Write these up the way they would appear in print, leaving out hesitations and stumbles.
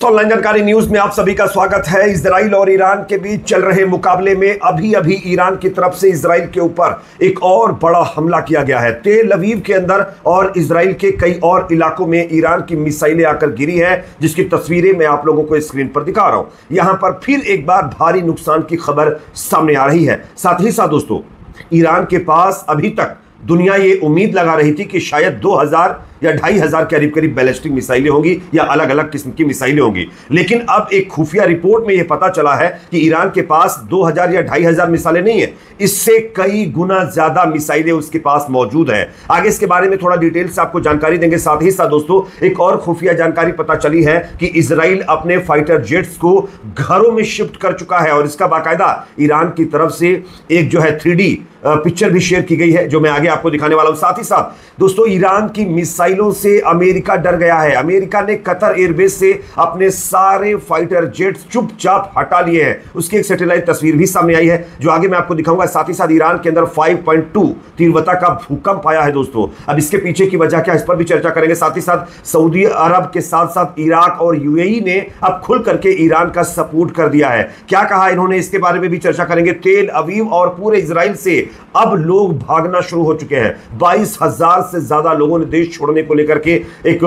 दोस्तों, ऑनलाइन जानकारी न्यूज में आप सभी का स्वागत है। इजराइल और ईरान के बीच चल रहे मुकाबले में अभी ईरान की तरफ से इजराइल के ऊपर एक और बड़ा हमला किया गया है। तेल अवीव के अंदर और इजराइल के कई और इलाकों में ईरान की मिसाइलें आकर गिरी हैं, जिसकी तस्वीरें मैं आप लोगों को स्क्रीन पर दिखा रहा हूं। यहां पर फिर एक बार भारी नुकसान की खबर सामने आ रही है। साथ ही साथ दोस्तों, ईरान के पास अभी तक दुनिया ये उम्मीद लगा रही थी कि शायद 2000 या 2500 के करीब बैलिस्टिक मिसाइलें होंगी या अलग अलग किस्म की मिसाइलें होंगी, लेकिन अब एक खुफिया रिपोर्ट में यह पता चला है कि ईरान के पास 2000 या 2500 मिसाइलें नहीं है, इससे कई गुना ज्यादा मिसाइलें उसके पास मौजूद हैं। आगे इसके बारे में थोड़ा डिटेल से आपको जानकारी देंगे। साथ ही साथ दोस्तों, एक और खुफिया जानकारी पता चली है कि इजराइल अपने फाइटर जेट्स को घरों में शिफ्ट कर चुका है और इसका बाकायदा ईरान की तरफ से एक जो है 3D पिक्चर भी शेयर की गई है, जो मैं आगे आपको दिखाने वाला हूं। साथ ही साथ दोस्तों, ईरान की मिसाइलों से अमेरिका डर गया है। अमेरिका ने कतर एयरबेस से अपने सारे फाइटर जेट्स चुपचाप हटा लिए हैं। उसकी एक सैटेलाइट तस्वीर भी सामने आई है, जो आगे मैं आपको दिखाऊंगा। साथ ही साथ ईरान के अंदर 5.2 तीव्रता का भूकंप आया है दोस्तों। अब इसके पीछे की वजह क्या, इस पर भी चर्चा करेंगे। साथ ही साथ सऊदी अरब के साथ साथ इराक और यूएई ने अब खुल करके ईरान का सपोर्ट कर दिया है। क्या कहा इन्होंने, इसके बारे में भी चर्चा करेंगे। तेल अवीव और पूरे इजराइल से अब लोग भागना शुरू हो चुके हैं। 22,000 से ज्यादा लोगों ने देश छोड़ने को लेकर के एक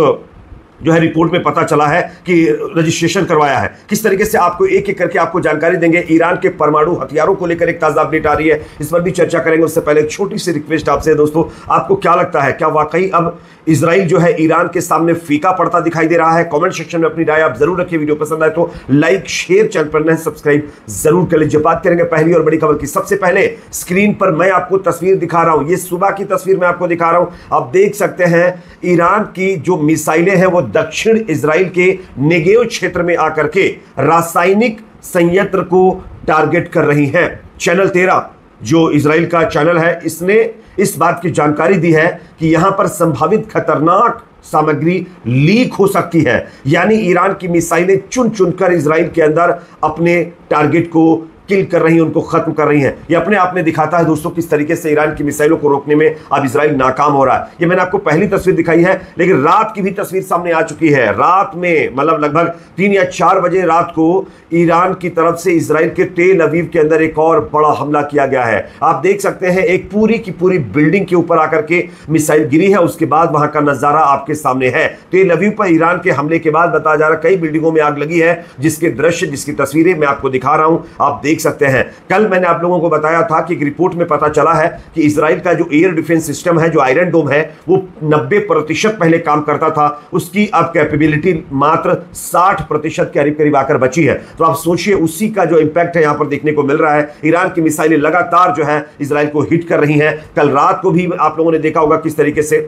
जो है रिपोर्ट में पता चला है कि रजिस्ट्रेशन करवाया है। किस तरीके से आपको एक एक करके आपको जानकारी देंगे। ईरान के परमाणु हथियारों को लेकर एक ताजा अपडेट आ रही है, इस पर भी चर्चा करेंगे। उससे पहले एक छोटी सी रिक्वेस्ट आपसे दोस्तों, आपको क्या लगता है, क्या वाकई अब इजराइल जो है ईरान के सामने फीका पड़ता दिखाई दे रहा है? कमेंट सेक्शन में अपनी राय आप जरूर रखिए। वीडियो पसंद आए तो लाइक शेयर, चैनल पर नए सब्सक्राइब जरूर कर लीजिए। बात करेंगे पहली और बड़ी खबर की। सबसे पहले स्क्रीन पर मैं आपको तस्वीर दिखा रहा हूं, ये सुबह की तस्वीर मैं आपको दिखा रहा हूं। आप देख सकते हैं ईरान की जो मिसाइलें हैं वो दक्षिण इजराइल के नेगेव क्षेत्र में आकर के रासायनिक संयंत्र को टारगेट कर रही हैं। चैनल 13 जो इजराइल का चैनल है, इसने इस बात की जानकारी दी है कि यहां पर संभावित खतरनाक सामग्री लीक हो सकती है। यानी ईरान की मिसाइलें चुन चुनकर इजराइल के अंदर अपने टारगेट को किल कर रही हैं, उनको खत्म कर रही हैं। ये अपने आप में दिखाता है दोस्तों किस तरीके से ईरान की मिसाइलों को रोकने में अब इजराइल नाकाम हो रहा है। ये मैंने आपको पहली तस्वीर दिखाई है, लेकिन रात की भी तस्वीर सामने आ चुकी है। रात में मतलब लगभग 3 या 4 बजे रात को ईरान की तरफ से इजराइल के तेल अवीव के अंदर एक और बड़ा हमला किया गया है। आप देख सकते हैं एक पूरी की पूरी बिल्डिंग के ऊपर आकर के मिसाइल गिरी है। उसके बाद वहां का नजारा आपके सामने है। तेल अवीव पर ईरान के हमले के बाद बताया जा रहा है कई बिल्डिंगों में आग लगी है, जिसके दृश्य, जिसकी तस्वीरें मैं आपको दिखा रहा हूं, आप देख सकते हैं। कल मैंने आप लोगों को बताया था कि एक रिपोर्ट में पता चला है कि इजराइल का जो एयर डिफेंस सिस्टम है, जो आयरन डोम है, वो 90% पहले काम करता था। उसकी अब कैपेबिलिटी मात्र 60% के करीब आकर बची है। तो आप सोचिए उसी का जो इंपैक्ट है यहां पर देखने को मिल रहा है। ईरान की मिसाइलें लगातार जो है इजराइल को हिट कर रही हैं। कल रात को भी आप लोगों ने देखा होगा किस तरीके से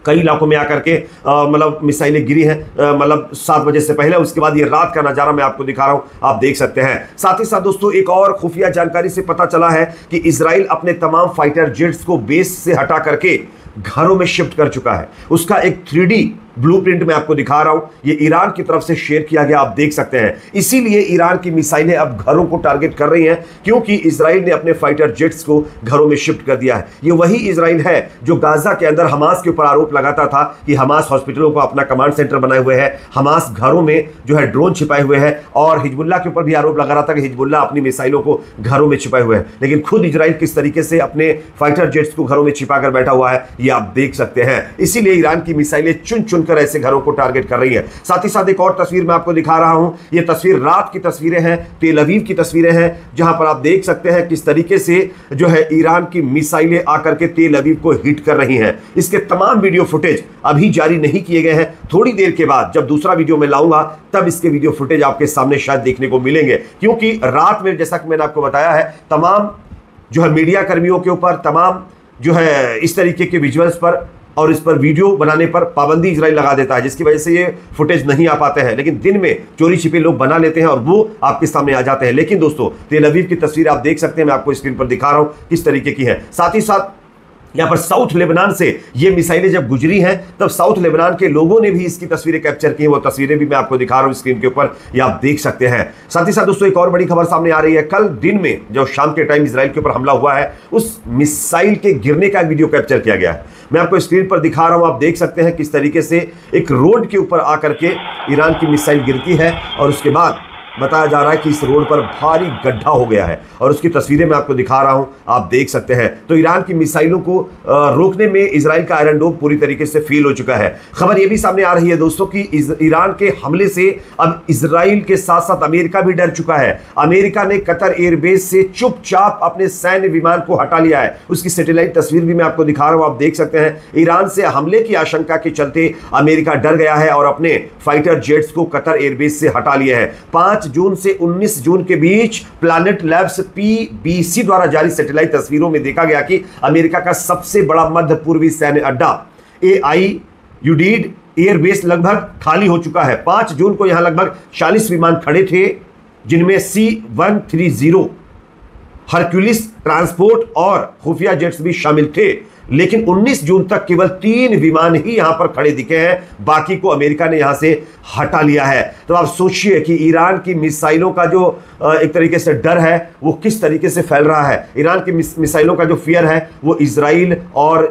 कई इलाकों में आकर के मतलब मिसाइलें गिरी हैं, मतलब 7 बजे से पहले। उसके बाद ये रात का नजारा मैं आपको दिखा रहा हूं, आप देख सकते हैं। साथ ही साथ दोस्तों, एक और खुफिया जानकारी से पता चला है कि इजराइल अपने तमाम फाइटर जेट्स को बेस से हटा करके घरों में शिफ्ट कर चुका है। उसका एक 3D ब्लूप्रिंट मैं आपको दिखा रहा हूं, ये ईरान की तरफ से शेयर किया गया, आप देख सकते हैं। इसीलिए ईरान की मिसाइलें अब घरों को टारगेट कर रही हैं, क्योंकि इजराइल ने अपने फाइटर जेट्स को घरों में शिफ्ट कर दिया है। ये वही इजराइल है जो गाजा के अंदर हमास के ऊपर आरोप लगाता था कि हमास हॉस्पिटलों को अपना कमांड सेंटर बनाए हुए है, हमास घरों में जो है ड्रोन छिपाए हुए हैं, और हिजबुल्ला के ऊपर भी आरोप लगा रहा था कि हिजबुल्ला अपनी मिसाइलों को घरों में छिपाए हुए हैं। लेकिन खुद इजराइल किस तरीके से अपने फाइटर जेट्स को घरों में छिपा कर बैठा हुआ है, ये आप देख सकते हैं। इसीलिए ईरान की मिसाइलें चुन चुनकर ऐसे घरों को टारगेट कर रही है। साथ ही साथ एक और तस्वीर मैं आपको दिखा रहा हूं, ये तस्वीर रात की तस्वीरें हैं, तेल अवीव की तस्वीरें हैं, जहां पर आप देख सकते हैं किस तरीके से जो है ईरान की मिसाइलें आकर के तेल अवीव को हिट कर रही हैं। इसके तमाम वीडियो फुटेज अभी जारी नहीं किए गए हैं। थोड़ी देर के बाद जब दूसरा वीडियो में लाऊंगा तब इसके वीडियो फुटेज आपके सामने शायद देखने को मिलेंगे, क्योंकि रात में जैसा कि मैंने आपको बताया है, तमाम जो है मीडिया कर्मियों के ऊपर, तमाम जो है इस तरीके के विजुअल्स पर और इस पर वीडियो बनाने पर पाबंदी इजराइल लगा देता है, जिसकी वजह से ये फुटेज नहीं आ पाते हैं। लेकिन दिन में चोरी छिपे लोग बना लेते हैं और वो आपके सामने आ जाते हैं। लेकिन दोस्तों, तेल अवीव की तस्वीर आप देख सकते हैं, मैं आपको स्क्रीन पर दिखा रहा हूं किस तरीके की है। साथ ही साथ यहां पर साउथ लेबनान से ये मिसाइलें जब गुजरी हैं तब साउथ लेबनान के लोगों ने भी इसकी तस्वीरें कैप्चर की हैं। वो तस्वीरें भी मैं आपको दिखा रहा हूं स्क्रीन के ऊपर, ये आप देख सकते हैं। साथ ही साथ दोस्तों एक और बड़ी खबर सामने आ रही है। कल दिन में जो शाम के टाइम इजराइल के ऊपर हमला हुआ है, उस मिसाइल के गिरने का वीडियो कैप्चर किया गया है। मैं आपको स्क्रीन पर दिखा रहा हूं, आप देख सकते हैं किस तरीके से एक रोड के ऊपर आकर के ईरान की मिसाइल गिरती है और उसके बाद बताया जा रहा है कि इस रोड पर भारी गड्ढा हो गया है और उसकी तस्वीरें मैं आपको दिखा रहा हूं, आप देख सकते हैं। तो ईरान की मिसाइलों को रोकने में इजराइल का आयरन डोम पूरी तरीके से फेल हो चुका है। खबर यह भी सामने आ रही है दोस्तों कि ईरान के हमले से अब इजराइल के साथ साथ अमेरिका भी डर चुका है। अमेरिका ने कतर एयरबेस से चुपचाप अपने सैन्य विमान को हटा लिया है। उसकी सैटेलाइट तस्वीर भी मैं आपको दिखा रहा हूं, आप देख सकते हैं। ईरान से हमले की आशंका के चलते अमेरिका डर गया है और अपने फाइटर जेट्स को कतर एयरबेस से हटा लिया है। 5 जून से 19 जून के बीच प्लैनेट लैब्स पीबीसी द्वारा जारी सैटेलाइट तस्वीरों में देखा गया कि अमेरिका का सबसे बड़ा मध्य पूर्वी सैन्य अड्डा एआईयुडीड एयरबेस लगभग खाली हो चुका है। 5 जून को यहां लगभग 40 विमान खड़े थे, जिनमें C-130 हरक्यूलिस ट्रांसपोर्ट और खुफिया जेट्स भी शामिल थे। लेकिन 19 जून तक केवल 3 विमान ही यहां पर खड़े दिखे हैं, बाकी को अमेरिका ने यहां से हटा लिया है। तो आप सोचिए कि ईरान की मिसाइलों का जो एक तरीके से डर है वो किस तरीके से फैल रहा है। ईरान की मिसाइलों का जो फियर है वो इजराइल और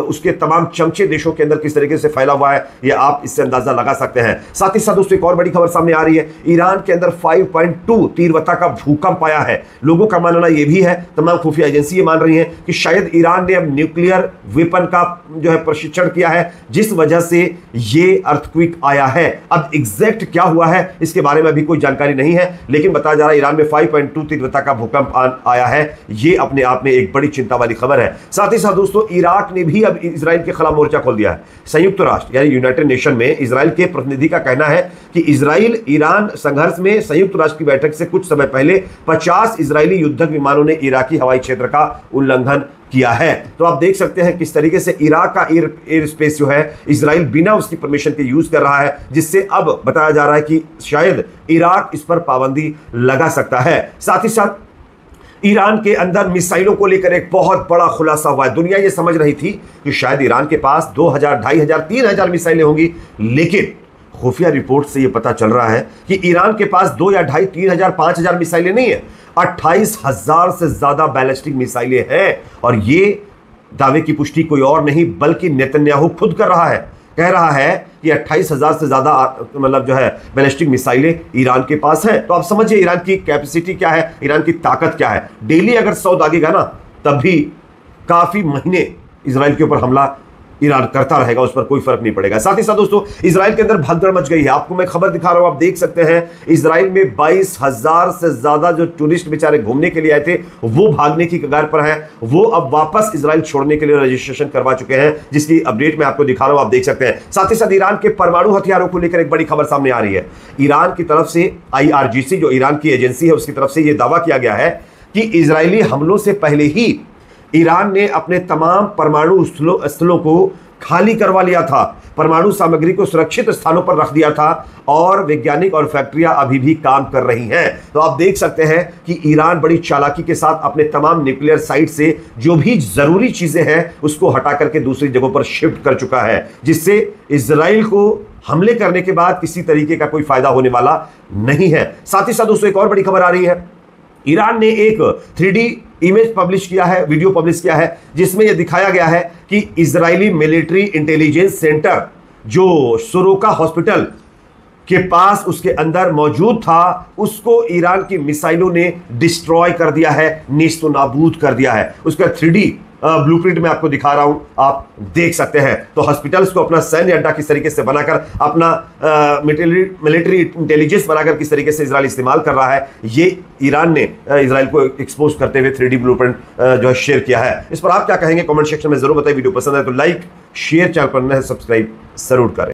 उसके तमाम चमचे देशों के अंदर किस तरीके से फैला हुआ है, ये आप इससे अंदाजा लगा सकते हैं। साथ ही साथ दोस्तों एक और बड़ी खबर सामने आ रही है। ईरान के अंदर 5.2 तीव्रता का भूकंप आया है। लोगों का मानना यह भी है, तमाम खुफिया एजेंसी ये मान रही हैं कि शायद ईरान ने अब न्यूक्लियर वेपन का जो है प्रशिक्षण किया है, जिस वजह से ये अर्थक्वेक आया है। अब एग्जैक्ट क्या हुआ है इसके बारे में अभी कोई जानकारी नहीं है, लेकिन बताया जा रहा है ईरान में 5.2 तीव्रता का भूकंप आया है। ये अपने आप में एक बड़ी चिंता वाली खबर है। साथ ही साथ दोस्तों इराक ने भी अब इजराइल के खिलाफ मोर्चा खोल दिया है। संयुक्त राष्ट्र यानी यूनाइटेड नेशन में इजराइल के प्रतिनिधि का कहना है कि इजराइल ईरान संघर्ष में संयुक्त राष्ट्र की बैठक से कुछ समय पहले 50 इजरायली युद्धक विमानों ने इराकी हवाई क्षेत्र का उल्लंघन किया है। तो आप देख सकते हैं किस तरीके से इराक का एयर स्पेस जो है इजराइल बिना उसकी परमिशन के यूज कर रहा है, जिससे अब बताया जा रहा है कि शायद इराक इस पर पाबंदी लगा सकता है। साथ ही साथ ईरान के अंदर मिसाइलों को लेकर एक बहुत बड़ा खुलासा हुआ है। दुनिया ये समझ रही थी कि शायद ईरान के पास 2000, 2500, 3000 मिसाइलें होंगी, लेकिन खुफिया रिपोर्ट से यह पता चल रहा है कि ईरान के पास 2 या 2.5, 3000, 5000 मिसाइलें नहीं है, 28,000 से ज्यादा बैलिस्टिक मिसाइलें हैं। और ये दावे की पुष्टि कोई और नहीं बल्कि नेतन्याहू खुद कर रहा है। कह रहा है कि 28,000 से ज्यादा मतलब जो है बैलिस्टिक मिसाइलें ईरान के पास हैं। तो आप समझिए ईरान की कैपेसिटी क्या है, ईरान की ताकत क्या है। डेली अगर 100 दागेगा ना, तब भी काफी महीने इजराइल के ऊपर हमला ईरान करता रहेगा, उस पर कोई फर्क नहीं पड़ेगा। साथ ही साथ दोस्तों इजराइल के अंदर भगदड़ मच गई है। आपको मैं खबर दिखा रहा हूं, आप देख सकते हैं इजराइल में 22,000 से ज्यादा जो टूरिस्ट बेचारे घूमने के लिए आए थे वो भागने की कगार पर हैं। वो अब वापस इजराइल छोड़ने के लिए रजिस्ट्रेशन करवा चुके हैं, जिसकी अपडेट मैं आपको दिखा रहा हूं, आप देख सकते हैं। साथ ही साथ ईरान के परमाणु हथियारों को लेकर एक बड़ी खबर सामने आ रही है। ईरान की तरफ से IRGC जो ईरान की एजेंसी है उसकी तरफ से यह दावा किया गया है कि इजरायली हमलों से पहले ही ईरान ने अपने तमाम परमाणु स्थलों को खाली करवा लिया था, परमाणु सामग्री को सुरक्षित स्थानों पर रख दिया था और वैज्ञानिक और फैक्ट्रियां अभी भी काम कर रही हैं। तो आप देख सकते हैं कि ईरान बड़ी चालाकी के साथ अपने तमाम न्यूक्लियर साइट से जो भी जरूरी चीजें हैं उसको हटा करके दूसरी जगहों पर शिफ्ट कर चुका है, जिससे इजराइल को हमले करने के बाद किसी तरीके का कोई फायदा होने वाला नहीं है। साथ ही साथ दोस्तों एक और बड़ी खबर आ रही है। ईरान ने एक 3D इमेज पब्लिश किया है, वीडियो पब्लिश किया है, जिसमें यह दिखाया गया है कि इजरायली मिलिट्री इंटेलिजेंस सेंटर जो सोरोका हॉस्पिटल के पास उसके अंदर मौजूद था, उसको ईरान की मिसाइलों ने डिस्ट्रॉय कर दिया है, नेस्तो नाबूद कर दिया है। उसका 3D ब्लूप्रिंट में आपको दिखा रहा हूं, आप देख सकते हैं। तो हॉस्पिटल्स को अपना सैन्य अड्डा किस तरीके से बनाकर, अपना मिलिट्री इंटेलिजेंस बनाकर किस तरीके से इजराइल इस्तेमाल कर रहा है, ये ईरान ने इजराइल को एक्सपोज करते हुए 3D ब्लूप्रिंट जो है शेयर किया है। इस पर आप क्या कहेंगे कमेंट सेक्शन में जरूर बताइए। वीडियो पसंद है तो लाइक, शेयर, चैनल पर नए सब्सक्राइब जरूर करें।